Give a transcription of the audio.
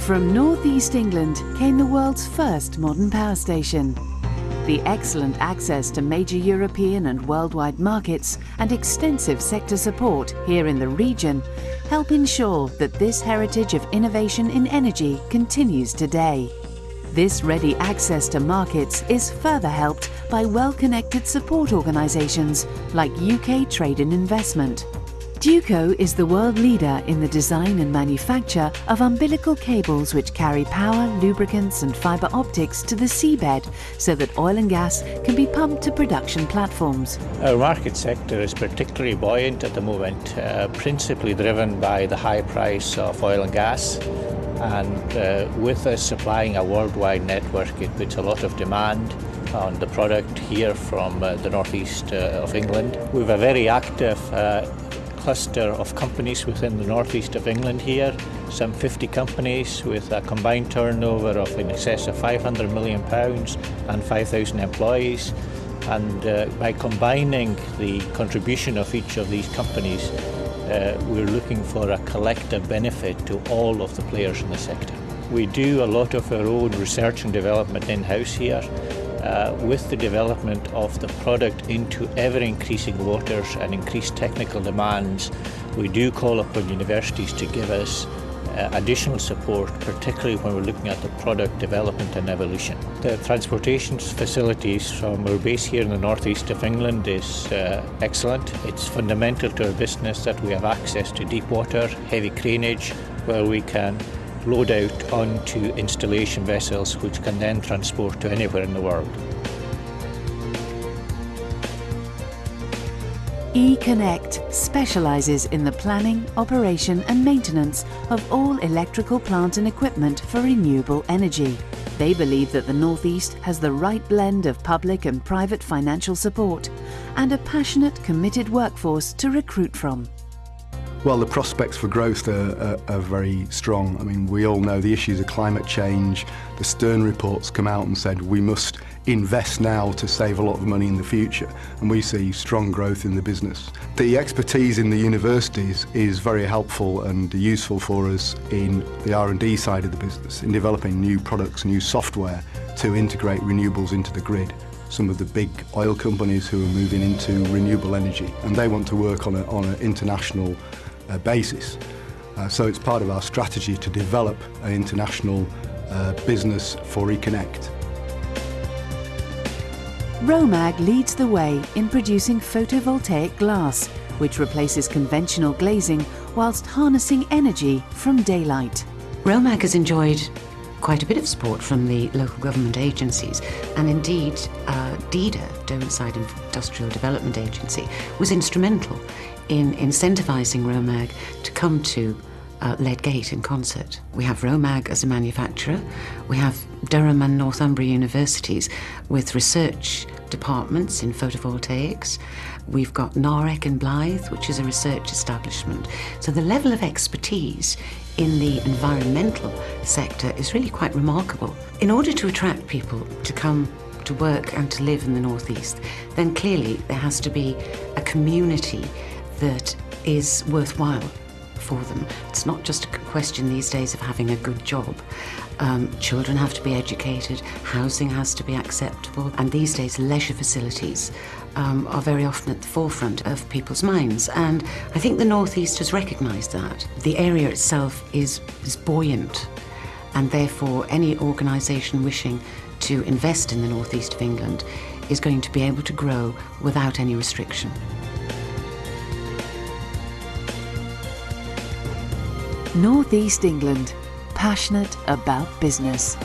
From northeast England came the world's first modern power station. The excellent access to major European and worldwide markets and extensive sector support here in the region help ensure that this heritage of innovation in energy continues today. This ready access to markets is further helped by well-connected support organisations like UK Trade and Investment. Duco is the world leader in the design and manufacture of umbilical cables which carry power, lubricants and fibre optics to the seabed so that oil and gas can be pumped to production platforms. Our market sector is particularly buoyant at the moment, principally driven by the high price of oil and gas. And with us supplying a worldwide network, it puts a lot of demand on the product here from the northeast of England. We have a very active cluster of companies within the northeast of England here, some 50 companies with a combined turnover of in excess of £500 million and 5,000 employees. And by combining the contribution of each of these companies, we're looking for a collective benefit to all of the players in the sector. We do a lot of our own research and development in-house here. With the development of the product into ever-increasing waters and increased technical demands, we do call upon universities to give us additional support, particularly when we're looking at the product development and evolution. The transportation facilities from our base here in the northeast of England is excellent. It's fundamental to our business that we have access to deep water, heavy craneage, where we can load out onto installation vessels which can then transport to anywhere in the world. eConnect specialises in the planning, operation and maintenance of all electrical plant and equipment for renewable energy. They believe that the North East has the right blend of public and private financial support and a passionate, committed workforce to recruit from. Well, the prospects for growth are very strong. I mean, we all know the issues of climate change. The Stern reports come out and said we must invest now to save a lot of money in the future, and we see strong growth in the business. The expertise in the universities is very helpful and useful for us in the R&D side of the business, in developing new products, new software to integrate renewables into the grid. Some of the big oil companies who are moving into renewable energy, and they want to work on an international basis. So it's part of our strategy to develop an international business for eConnect. Romag leads the way in producing photovoltaic glass, which replaces conventional glazing whilst harnessing energy from daylight. Romag has enjoyed quite a bit of support from the local government agencies, and indeed DEDA, Derwentshire Industrial Development Agency, was instrumental in incentivising Romag to come to Ledgate in concert. We have Romag as a manufacturer, we have Durham and Northumbria universities with research departments in photovoltaics, we've got Narek in Blythe, which is a research establishment. So the level of expertise in the environmental sector is really quite remarkable. In order to attract people to come to work and to live in the North East, then clearly there has to be a community that is worthwhile for them. It's not just a question these days of having a good job. Children have to be educated, housing has to be acceptable, and these days leisure facilities are very often at the forefront of people's minds, and I think the North East has recognised that. The area itself is buoyant, and therefore any organisation wishing to invest in the North East of England is going to be able to grow without any restriction. North East England, passionate about business.